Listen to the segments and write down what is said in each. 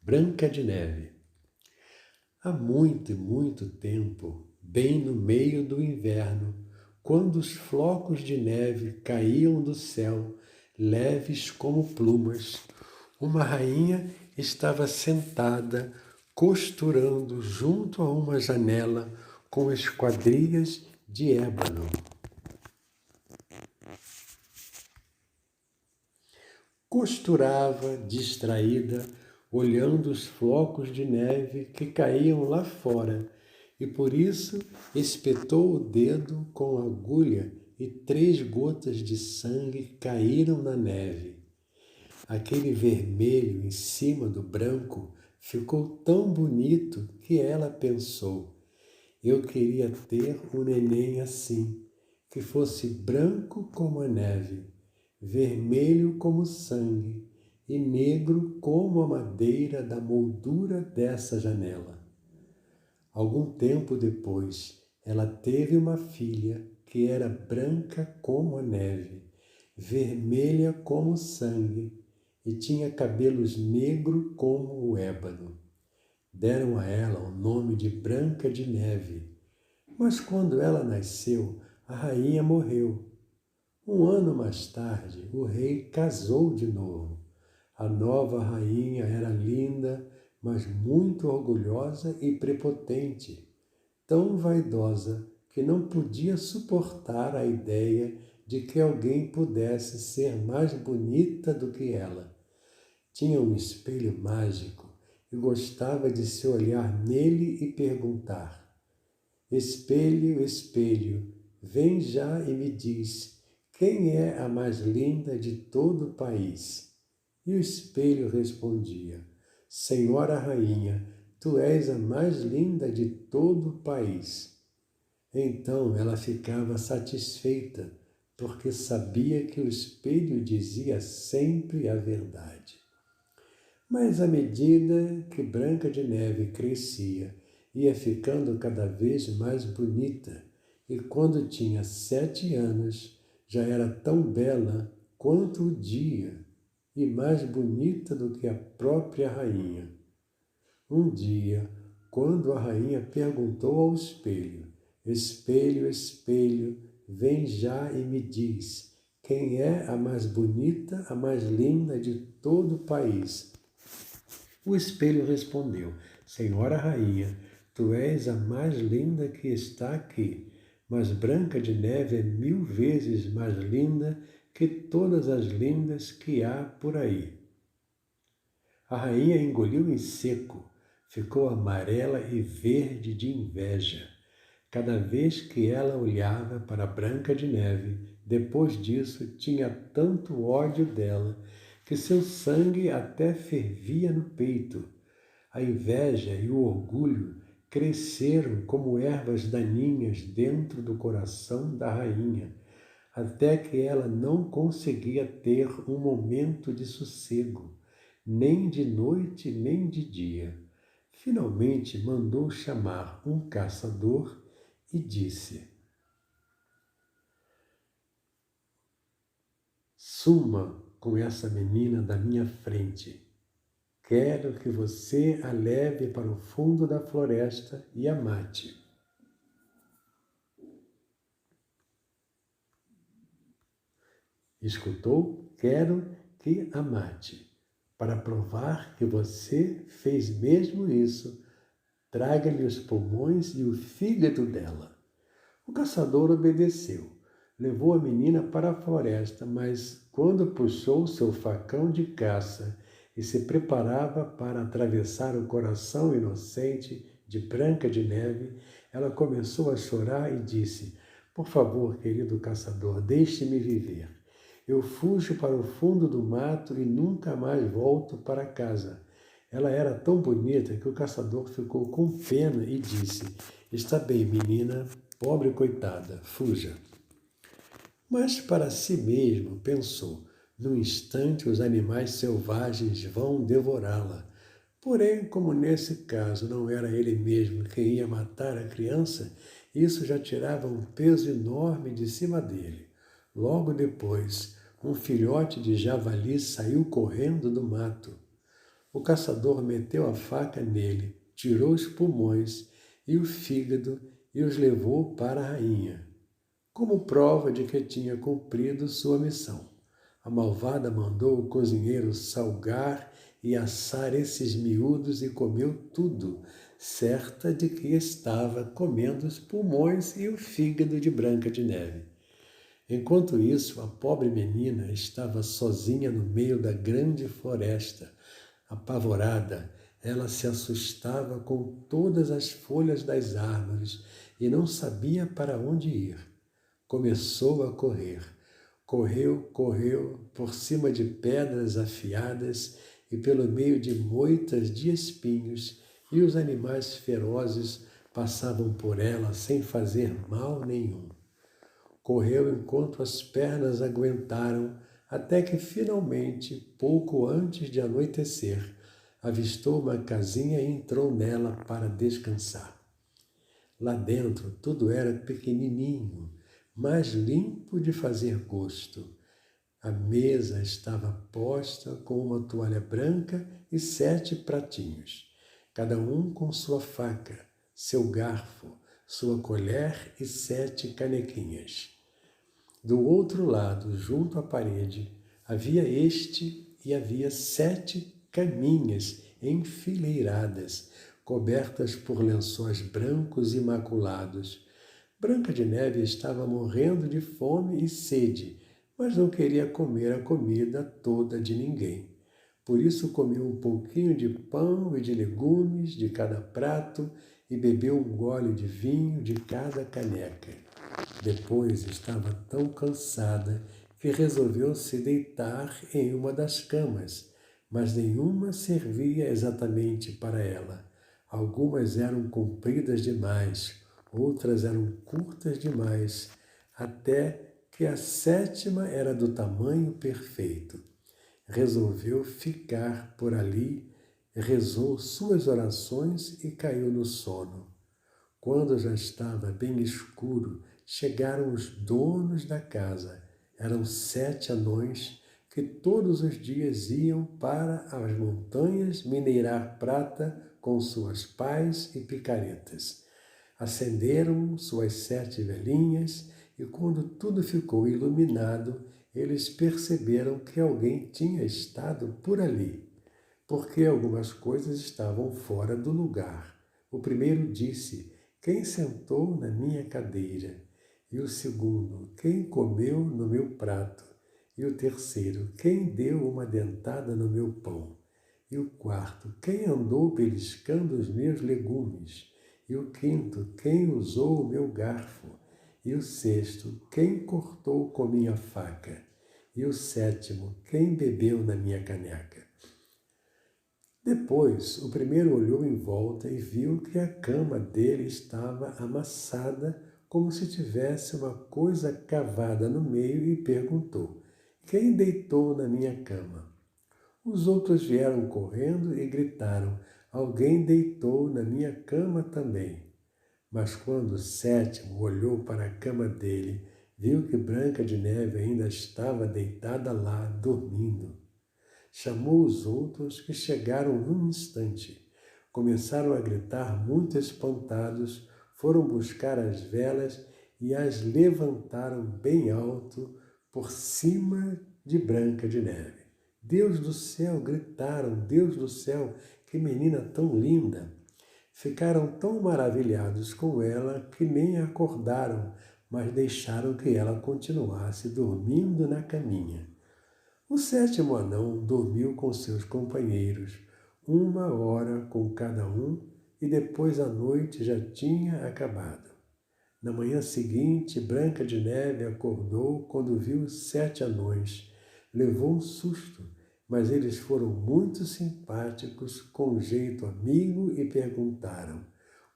Branca de Neve. Há muito e muito tempo, bem no meio do inverno, quando os flocos de neve caíam do céu, leves como plumas, uma rainha estava sentada, costurando junto a uma janela com esquadrias de ébano. Costurava, distraída, olhando os flocos de neve que caíam lá fora, e por isso espetou o dedo com a agulha e 3 gotas de sangue caíram na neve. Aquele vermelho em cima do branco ficou tão bonito que ela pensou: eu queria ter um neném assim, que fosse branco como a neve, vermelho como sangue e negro como a madeira da moldura dessa janela. Algum tempo depois, ela teve uma filha que era branca como a neve, vermelha como sangue e tinha cabelos negros como o ébano. Deram a ela o nome de Branca de Neve. Mas quando ela nasceu, a rainha morreu. Um ano mais tarde, o rei casou de novo. A nova rainha era linda, mas muito orgulhosa e prepotente, tão vaidosa que não podia suportar a ideia de que alguém pudesse ser mais bonita do que ela. Tinha um espelho mágico e gostava de se olhar nele e perguntar: espelho, espelho, vem já e me diz, quem é a mais linda de todo o país? E o espelho respondia: Senhora Rainha, tu és a mais linda de todo o país. Então ela ficava satisfeita, porque sabia que o espelho dizia sempre a verdade. Mas à medida que Branca de Neve crescia, ia ficando cada vez mais bonita, e quando tinha 7 anos, já era tão bela quanto o dia, e mais bonita do que a própria rainha. Um dia, quando a rainha perguntou ao espelho: espelho, espelho, vem já e me diz, quem é a mais bonita, a mais linda de todo o país? O espelho respondeu: Senhora Rainha, tu és a mais linda que está aqui, mas Branca de Neve é 1000 vezes mais linda que todas as lindas que há por aí. A rainha engoliu em seco, ficou amarela e verde de inveja. Cada vez que ela olhava para Branca de Neve, depois disso tinha tanto ódio dela que seu sangue até fervia no peito. A inveja e o orgulho cresceram como ervas daninhas dentro do coração da rainha, até que ela não conseguia ter um momento de sossego, nem de noite nem de dia. Finalmente mandou chamar um caçador e disse: suma com essa menina da minha frente. Quero que você a leve para o fundo da floresta e a mate. Escutou? Quero que a mate. Para provar que você fez mesmo isso, traga-lhe os pulmões e o fígado dela. O caçador obedeceu. Levou a menina para a floresta, mas quando puxou seu facão de caça e se preparava para atravessar o coração inocente de Branca de Neve, ela começou a chorar e disse: por favor, querido caçador, deixe-me viver. Eu fujo para o fundo do mato e nunca mais volto para casa. Ela era tão bonita que o caçador ficou com pena e disse: está bem, menina, pobre coitada, fuja. Mas para si mesmo pensou: num instante os animais selvagens vão devorá-la. Porém, como nesse caso não era ele mesmo quem ia matar a criança, isso já tirava um peso enorme de cima dele. Logo depois, um filhote de javali saiu correndo do mato. O caçador meteu a faca nele, tirou os pulmões e o fígado e os levou para a rainha, como prova de que tinha cumprido sua missão. A malvada mandou o cozinheiro salgar e assar esses miúdos e comeu tudo, certa de que estava comendo os pulmões e o fígado de Branca de Neve. Enquanto isso, a pobre menina estava sozinha no meio da grande floresta. Apavorada, ela se assustava com todas as folhas das árvores e não sabia para onde ir. Começou a correr. Correu por cima de pedras afiadas e pelo meio de moitas de espinhos, e os animais ferozes passavam por ela sem fazer mal nenhum. Correu enquanto as pernas aguentaram, até que finalmente, pouco antes de anoitecer, avistou uma casinha e entrou nela para descansar. Lá dentro tudo era pequenininho, mas limpo de fazer gosto. A mesa estava posta com uma toalha branca e 7 pratinhos, cada um com sua faca, seu garfo, sua colher e 7 canequinhas. Do outro lado, junto à parede, havia havia 7 caminhas enfileiradas, cobertas por lençóis brancos imaculados. Branca de Neve estava morrendo de fome e sede, mas não queria comer a comida toda de ninguém. Por isso comeu um pouquinho de pão e de legumes de cada prato e bebeu um gole de vinho de cada caneca. Depois estava tão cansada que resolveu se deitar em uma das camas, mas nenhuma servia exatamente para ela. Algumas eram compridas demais, outras eram curtas demais, até que a 7ª era do tamanho perfeito. Resolveu ficar por ali, rezou suas orações e caiu no sono. Quando já estava bem escuro, chegaram os donos da casa. Eram 7 anões que todos os dias iam para as montanhas mineirar prata com suas pás e picaretas. Acenderam suas 7 velinhas e, quando tudo ficou iluminado, eles perceberam que alguém tinha estado por ali, porque algumas coisas estavam fora do lugar. O primeiro disse: "Quem sentou na minha cadeira?" E o segundo: "Quem comeu no meu prato?" E o terceiro: "Quem deu uma dentada no meu pão?" E o quarto: "Quem andou beliscando os meus legumes?" E o quinto: "Quem usou o meu garfo?" E o sexto: "Quem cortou com minha faca?" E o sétimo: "Quem bebeu na minha caneca?" Depois, o primeiro olhou em volta e viu que a cama dele estava amassada como se tivesse uma coisa cavada no meio e perguntou: "Quem deitou na minha cama?" Os outros vieram correndo e gritaram: "Alguém deitou na minha cama também." Mas quando o 7º olhou para a cama dele, viu que Branca de Neve ainda estava deitada lá, dormindo. Chamou os outros, que chegaram num instante. Começaram a gritar muito espantados, foram buscar as velas e as levantaram bem alto por cima de Branca de Neve. "Deus do céu!" gritaram. "Deus do céu, que menina tão linda!" Ficaram tão maravilhados com ela que nem a acordaram, mas deixaram que ela continuasse dormindo na caminha. O 7º anão dormiu com seus companheiros, 1 hora com cada um, e depois a noite já tinha acabado. Na manhã seguinte, Branca de Neve acordou quando viu os 7 anões. Levou um susto, mas eles foram muito simpáticos, com jeito amigo, e perguntaram: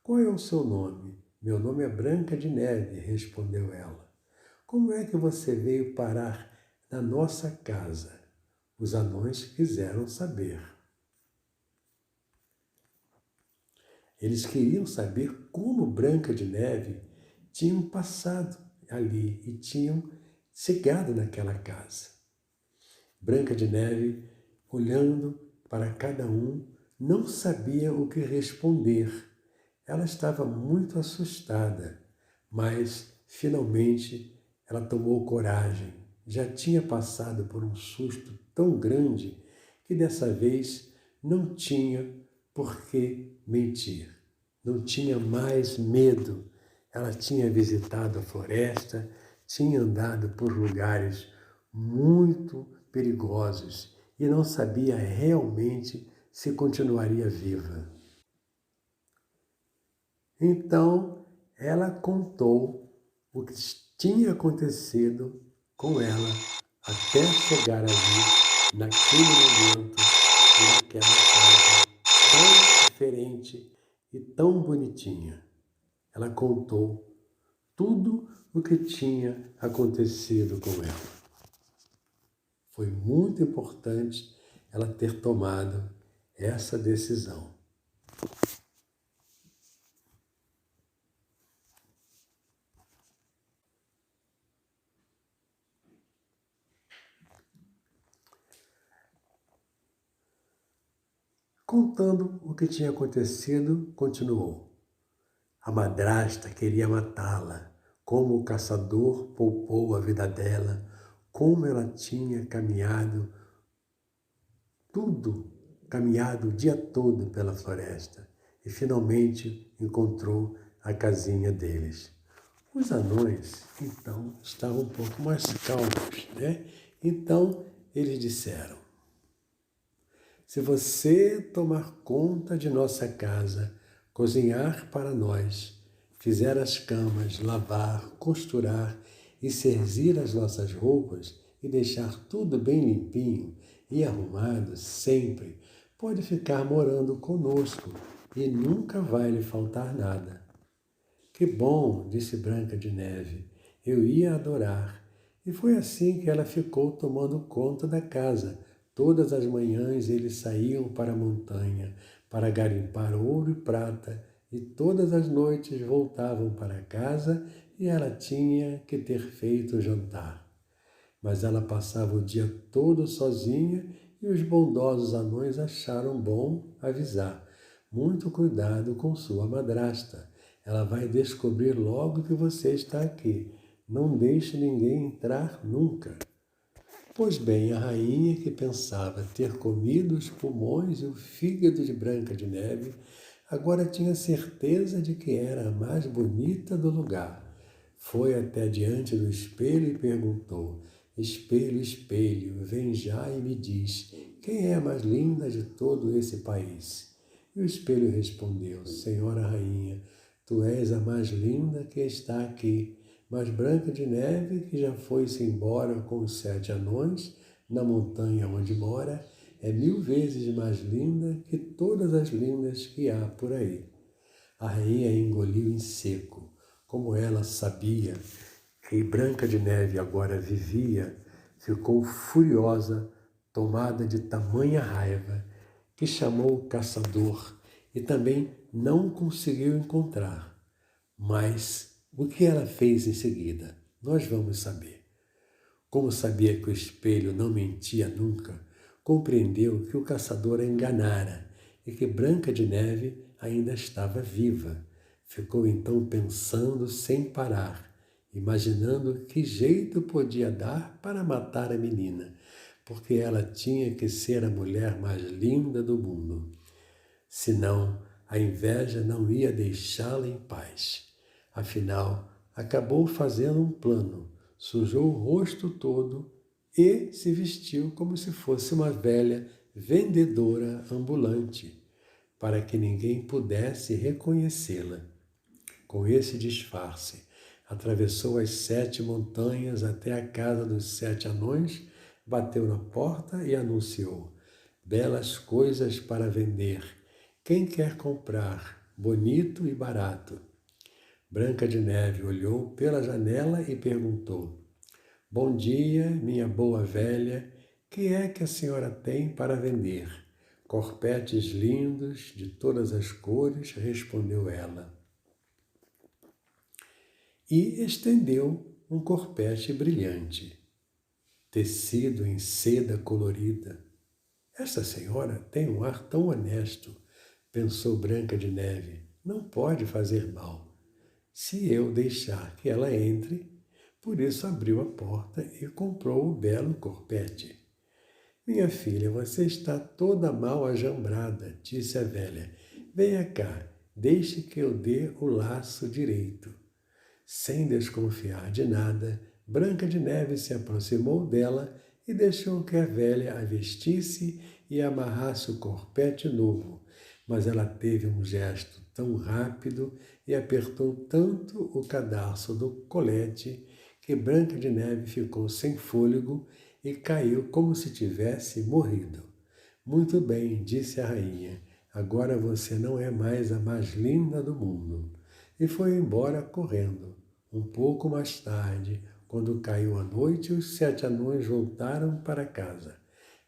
"Qual é o seu nome?" "Meu nome é Branca de Neve", respondeu ela. "Como é que você veio parar na nossa casa?" Os anões quiseram saber. Eles queriam saber como Branca de Neve tinham passado ali e tinham chegado naquela casa. Branca de Neve, olhando para cada um, não sabia o que responder. Ela estava muito assustada, mas finalmente ela tomou coragem. Já tinha passado por um susto tão grande que dessa vez não tinha por que mentir. Não tinha mais medo. Ela tinha visitado a floresta, tinha andado por lugares muito perigosos e não sabia realmente se continuaria viva. Então, ela contou o que tinha acontecido com ela até chegar ali, naquele momento, naquela casa tão diferente e tão bonitinha. Ela contou tudo o que tinha acontecido com ela. Foi muito importante ela ter tomado essa decisão. Contando o que tinha acontecido, continuou. A madrasta queria matá-la, como o caçador poupou a vida dela, como ela tinha caminhado o dia todo pela floresta e finalmente encontrou a casinha deles. Os anões, então, estavam um pouco mais calmos, né? Então, eles disseram: se você tomar conta de nossa casa, cozinhar para nós, fizer as camas, lavar, costurar e cerzir as nossas roupas e deixar tudo bem limpinho e arrumado sempre, pode ficar morando conosco e nunca vai lhe faltar nada. Que bom, disse Branca de Neve, eu ia adorar. E foi assim que ela ficou tomando conta da casa. Todas as manhãs eles saíam para a montanha para garimpar ouro e prata, e todas as noites voltavam para casa e ela tinha que ter feito o jantar. Mas ela passava o dia todo sozinha e os bondosos anões acharam bom avisar. Muito cuidado com sua madrasta. Ela vai descobrir logo que você está aqui. Não deixe ninguém entrar nunca. Pois bem, a rainha, que pensava ter comido os pulmões e o fígado de Branca de Neve, agora tinha certeza de que era a mais bonita do lugar. Foi até diante do espelho e perguntou: Espelho, espelho, vem já e me diz, quem é a mais linda de todo esse país? E o espelho respondeu: Senhora rainha, tu és a mais linda que está aqui. Mas Branca de Neve, que já foi-se embora com os 7 anões, na montanha onde mora, é 1000 vezes mais linda que todas as lindas que há por aí. A rainha engoliu em seco. Como ela sabia que Branca de Neve agora vivia, ficou furiosa, tomada de tamanha raiva, que chamou o caçador e também não conseguiu encontrar. Mas o que ela fez em seguida? Nós vamos saber. Como sabia que o espelho não mentia nunca, compreendeu que o caçador a enganara e que Branca de Neve ainda estava viva. Ficou então pensando sem parar, imaginando que jeito podia dar para matar a menina, porque ela tinha que ser a mulher mais linda do mundo. Senão, a inveja não ia deixá-la em paz. Afinal, acabou fazendo um plano, sujou o rosto todo e se vestiu como se fosse uma velha vendedora ambulante, para que ninguém pudesse reconhecê-la. Com esse disfarce, atravessou as 7 montanhas até a casa dos 7 anões, bateu na porta e anunciou: belas coisas para vender. Quem quer comprar? Bonito e barato. Branca de Neve olhou pela janela e perguntou: Bom dia, minha boa velha, que é que a senhora tem para vender? Corpetes lindos, de todas as cores, respondeu ela. E estendeu um corpete brilhante, tecido em seda colorida. Esta senhora tem um ar tão honesto, pensou Branca de Neve. Não pode fazer mal se eu deixar que ela entre. Por isso abriu a porta e comprou o belo corpete. Minha filha, você está toda mal ajambrada, disse a velha. Venha cá, deixe que eu dê o laço direito. Sem desconfiar de nada, Branca de Neve se aproximou dela e deixou que a velha a vestisse e amarrasse o corpete novo. Mas ela teve um gesto tão rápido e apertou tanto o cadarço do colete que Branca de Neve ficou sem fôlego e caiu como se tivesse morrido. Muito bem, disse a rainha, agora você não é mais a mais linda do mundo. E foi embora correndo. Um pouco mais tarde, quando caiu a noite, os 7 anões voltaram para casa.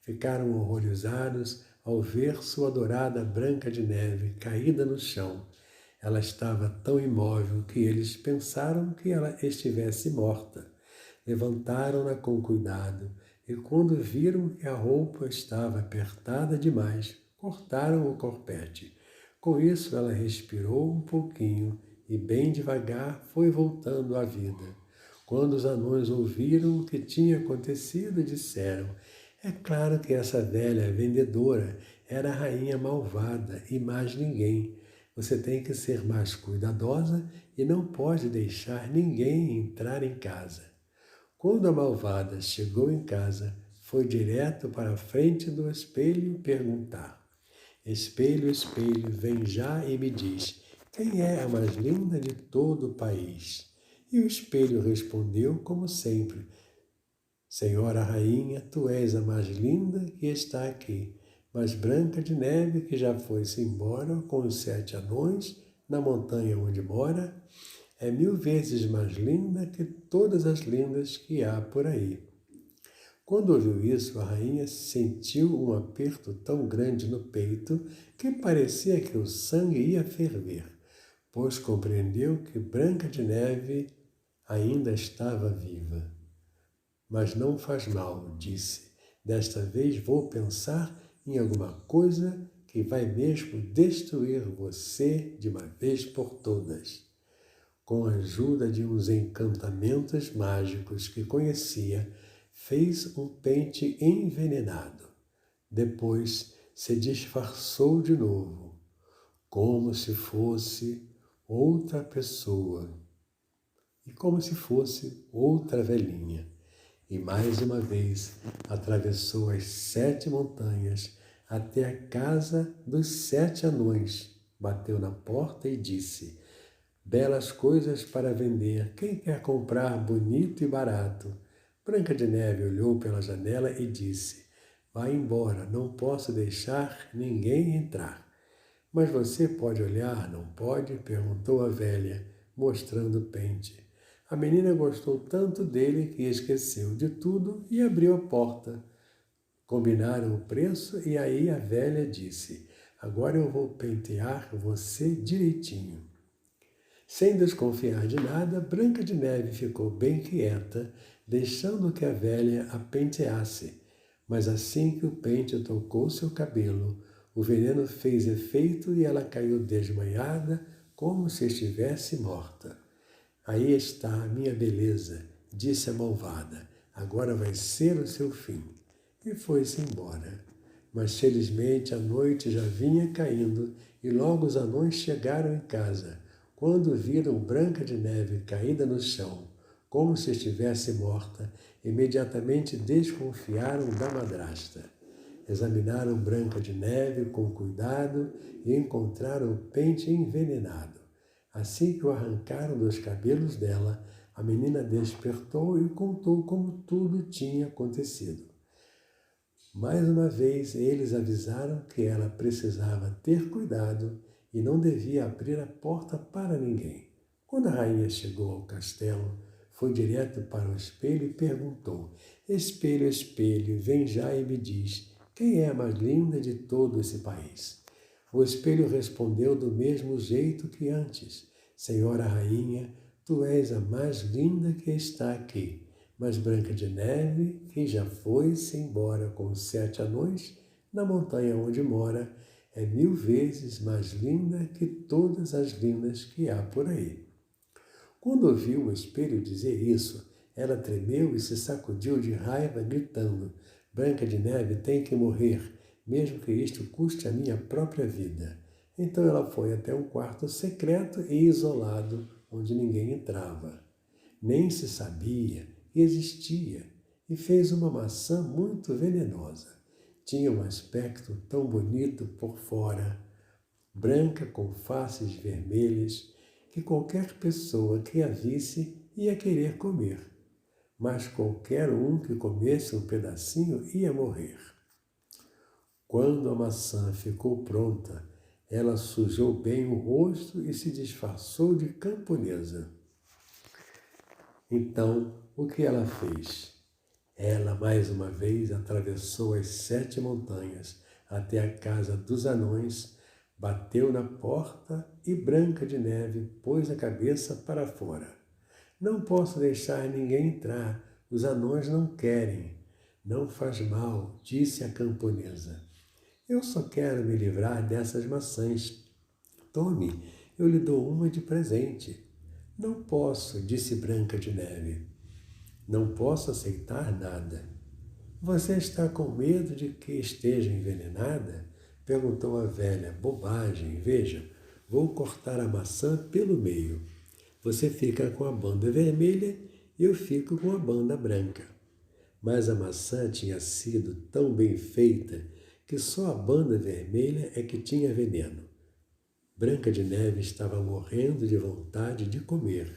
Ficaram horrorizados ao ver sua adorada Branca de Neve caída no chão. Ela estava tão imóvel que eles pensaram que ela estivesse morta. Levantaram-na com cuidado e, quando viram que a roupa estava apertada demais, cortaram o corpete. Com isso, ela respirou um pouquinho e, bem devagar, foi voltando à vida. Quando os anões ouviram o que tinha acontecido, disseram: é claro que essa velha vendedora era a rainha malvada e mais ninguém. Você tem que ser mais cuidadosa e não pode deixar ninguém entrar em casa. Quando a malvada chegou em casa, foi direto para a frente do espelho perguntar: Espelho, espelho, vem já e me diz, quem é a mais linda de todo o país? E o espelho respondeu como sempre: Senhora rainha, tu és a mais linda que está aqui, mas Branca de Neve, que já foi-se embora com os 7 anões na montanha onde mora, é 1000 vezes mais linda que todas as lindas que há por aí. Quando ouviu isso, a rainha sentiu um aperto tão grande no peito que parecia que o sangue ia ferver, pois compreendeu que Branca de Neve ainda estava viva. Mas não faz mal, disse. Desta vez vou pensar em alguma coisa que vai mesmo destruir você de uma vez por todas. Com a ajuda de uns encantamentos mágicos que conhecia, fez um pente envenenado. Depois se disfarçou de novo, como se fosse outra pessoa e como se fosse outra velhinha. E mais uma vez atravessou as 7 montanhas até a casa dos 7 anões. Bateu na porta e disse: belas coisas para vender. Quem quer comprar bonito e barato? Branca de Neve olhou pela janela e disse: vá embora, não posso deixar ninguém entrar. Mas você pode olhar, não pode? Perguntou a velha, mostrando o pente. A menina gostou tanto dele que esqueceu de tudo e abriu a porta. Combinaram o preço e aí a velha disse: agora eu vou pentear você direitinho. Sem desconfiar de nada, Branca de Neve ficou bem quieta, deixando que a velha a penteasse. Mas assim que o pente tocou seu cabelo, o veneno fez efeito e ela caiu desmaiada, como se estivesse morta. Aí está a minha beleza, disse a malvada. Agora vai ser o seu fim. E foi-se embora. Mas felizmente a noite já vinha caindo e logo os anões chegaram em casa. Quando viram Branca de Neve caída no chão, como se estivesse morta, imediatamente desconfiaram da madrasta. Examinaram Branca de Neve com cuidado e encontraram o pente envenenado. Assim que o arrancaram dos cabelos dela, a menina despertou e contou como tudo tinha acontecido. Mais uma vez, eles avisaram que ela precisava ter cuidado e não devia abrir a porta para ninguém. Quando a rainha chegou ao castelo, foi direto para o espelho e perguntou: Espelho, espelho, vem já e me diz, quem é a mais linda de todo esse país? O espelho respondeu do mesmo jeito que antes: Senhora rainha, tu és a mais linda que está aqui. Mas Branca de Neve, que já foi-se embora com os 7 anões, na montanha onde mora é 1000 vezes mais linda que todas as lindas que há por aí. Quando ouviu o espelho dizer isso, ela tremeu e se sacudiu de raiva, gritando: Branca de Neve tem que morrer, mesmo que isto custe a minha própria vida. Então ela foi até um quarto secreto e isolado, onde ninguém entrava. Nem se sabia que existia, e fez uma maçã muito venenosa. Tinha um aspecto tão bonito por fora, branca com faces vermelhas, que qualquer pessoa que a visse ia querer comer. Mas qualquer um que comesse um pedacinho ia morrer. Quando a maçã ficou pronta, ela sujou bem o rosto e se disfarçou de camponesa. Então, o que ela fez? Ela, mais uma vez, atravessou as 7 montanhas até a casa dos anões, bateu na porta e Branca de Neve pôs a cabeça para fora. Não posso deixar ninguém entrar, os anões não querem. Não faz mal, disse a camponesa. Eu só quero me livrar dessas maçãs. Tome, eu lhe dou uma de presente. Não posso, disse Branca de Neve. Não posso aceitar nada. Você está com medo de que esteja envenenada? Perguntou a velha. Bobagem, veja, vou cortar a maçã pelo meio. Você fica com a banda vermelha e eu fico com a banda branca. Mas a maçã tinha sido tão bem feita que só a banda vermelha é que tinha veneno. Branca de Neve estava morrendo de vontade de comer.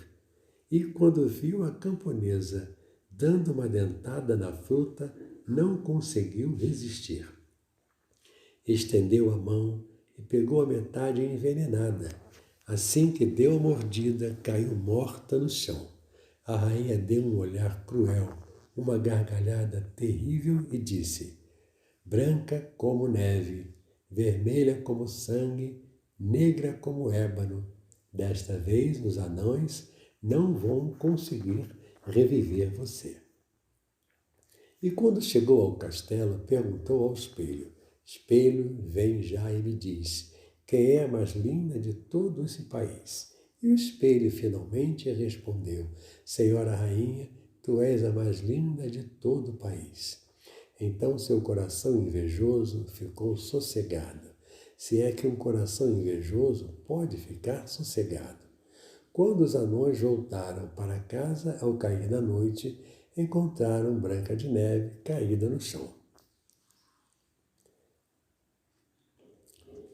E quando viu a camponesa dando uma dentada na fruta, não conseguiu resistir. Estendeu a mão e pegou a metade envenenada. Assim que deu a mordida, caiu morta no chão. A rainha deu um olhar cruel, uma gargalhada terrível e disse: Branca como neve, vermelha como sangue, negra como ébano. Desta vez os anões não vão conseguir reviver você. E quando chegou ao castelo, perguntou ao espelho. Espelho, vem já e me diz, quem é a mais linda de todo esse país? E o espelho finalmente respondeu, Senhora Rainha, tu és a mais linda de todo o país. Então seu coração invejoso ficou sossegado, se é que um coração invejoso pode ficar sossegado. Quando os anões voltaram para casa, ao cair da noite, encontraram Branca de Neve caída no chão.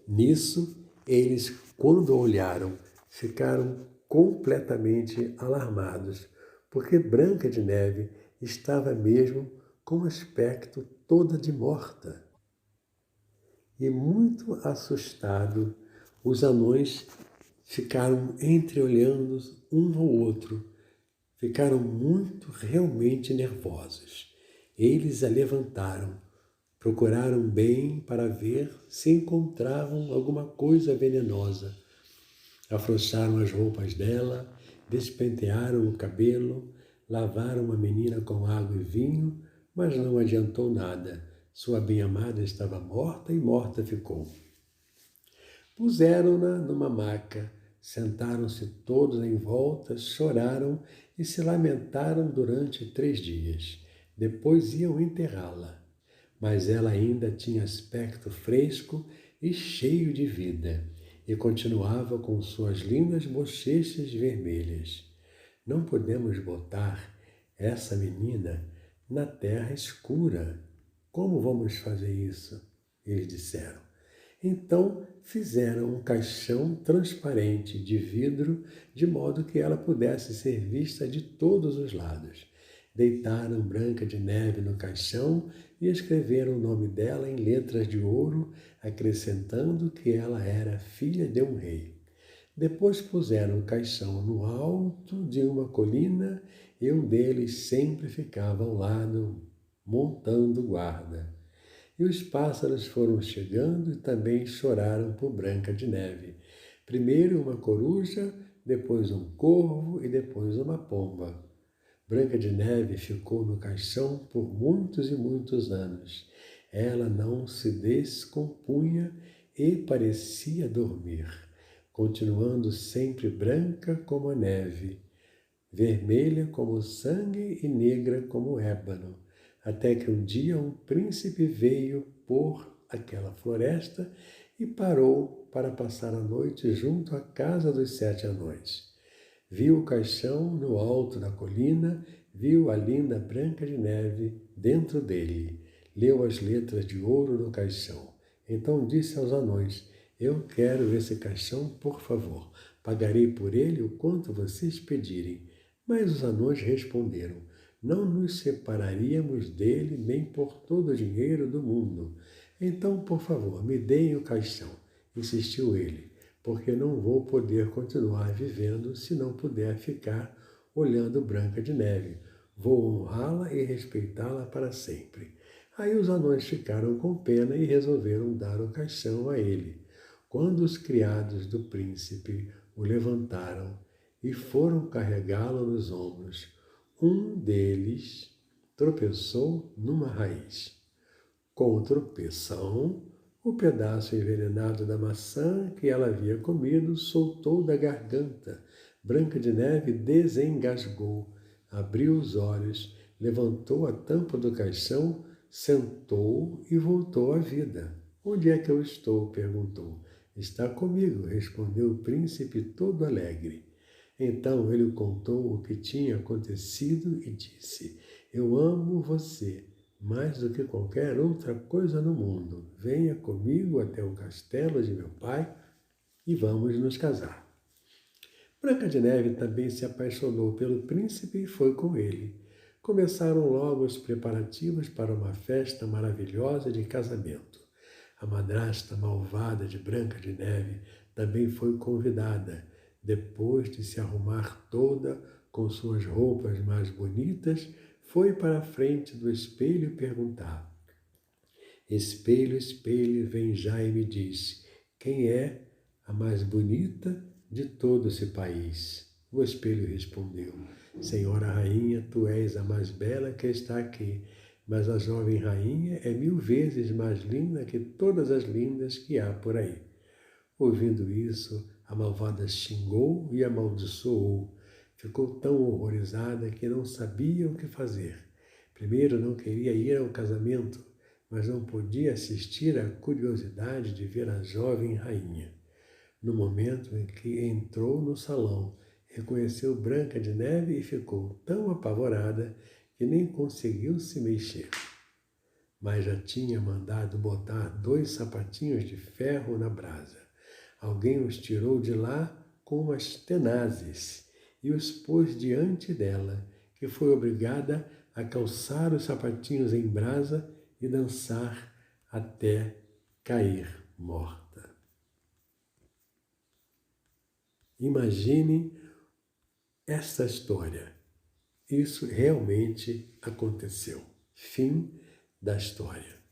Nisso, eles, quando olharam, ficaram completamente alarmados, porque Branca de Neve estava mesmo com um aspecto toda de morta. E muito assustado, os anões ficaram entreolhando um ao outro, ficaram realmente nervosos. Eles a levantaram, procuraram bem para ver se encontravam alguma coisa venenosa. Afrouxaram as roupas dela, despentearam o cabelo, lavaram a menina com água e vinho, mas não adiantou nada. Sua bem-amada estava morta e morta ficou. Puseram-na numa maca, sentaram-se todos em volta, choraram e se lamentaram durante 3 dias. Depois iam enterrá-la. Mas ela ainda tinha aspecto fresco e cheio de vida, e continuava com suas lindas bochechas vermelhas. Não podemos botar essa menina na terra escura. Como vamos fazer isso? Eles disseram. Então fizeram um caixão transparente de vidro, de modo que ela pudesse ser vista de todos os lados. Deitaram Branca de Neve no caixão e escreveram o nome dela em letras de ouro, acrescentando que ela era filha de um rei. Depois puseram o caixão no alto de uma colina e um deles sempre ficava ao lado, montando guarda. E os pássaros foram chegando e também choraram por Branca de Neve. Primeiro uma coruja, depois um corvo e depois uma pomba. Branca de Neve ficou no caixão por muitos e muitos anos. Ela não se descompunha e parecia dormir, continuando sempre branca como a neve, vermelha como o sangue e negra como o ébano, até que um dia um príncipe veio por aquela floresta e parou para passar a noite junto à casa dos 7 anões. Viu o caixão no alto da colina, viu a linda Branca de Neve dentro dele, leu as letras de ouro no caixão. Então disse aos anões: eu quero esse caixão, por favor. Pagarei por ele o quanto vocês pedirem. Mas os anões responderam: não nos separaríamos dele nem por todo o dinheiro do mundo. Então, por favor, me deem o caixão, insistiu ele, porque não vou poder continuar vivendo se não puder ficar olhando Branca de Neve. Vou honrá-la e respeitá-la para sempre. Aí os anões ficaram com pena e resolveram dar o caixão a ele. Quando os criados do príncipe o levantaram e foram carregá-lo nos ombros, um deles tropeçou numa raiz. Com o tropeção, o pedaço envenenado da maçã que ela havia comido soltou da garganta. Branca de Neve desengasgou, abriu os olhos, levantou a tampa do caixão, sentou e voltou à vida. Onde é que eu estou? Perguntou. Está comigo, respondeu o príncipe todo alegre. Então ele contou o que tinha acontecido e disse: eu amo você mais do que qualquer outra coisa no mundo. Venha comigo até o castelo de meu pai e vamos nos casar. Branca de Neve também se apaixonou pelo príncipe e foi com ele. Começaram logo os preparativos para uma festa maravilhosa de casamento. A madrasta malvada de Branca de Neve também foi convidada. Depois de se arrumar toda com suas roupas mais bonitas, foi para a frente do espelho perguntar: espelho, espelho, vem já e me diz, quem é a mais bonita de todo esse país? O espelho respondeu: Senhora rainha, tu és a mais bela que está aqui, mas a jovem rainha é 1000 vezes mais linda que todas as lindas que há por aí. Ouvindo isso, a malvada xingou e amaldiçoou. Ficou tão horrorizada que não sabia o que fazer. Primeiro não queria ir ao casamento, mas não podia assistir à curiosidade de ver a jovem rainha. No momento em que entrou no salão, reconheceu Branca de Neve e ficou tão apavorada que nem conseguiu se mexer. Mas já tinha mandado botar 2 sapatinhos de ferro na brasa. Alguém os tirou de lá com umas tenazes e os pôs diante dela, que foi obrigada a calçar os sapatinhos em brasa e dançar até cair morta. Imagine esta história. Isso realmente aconteceu. Fim da história.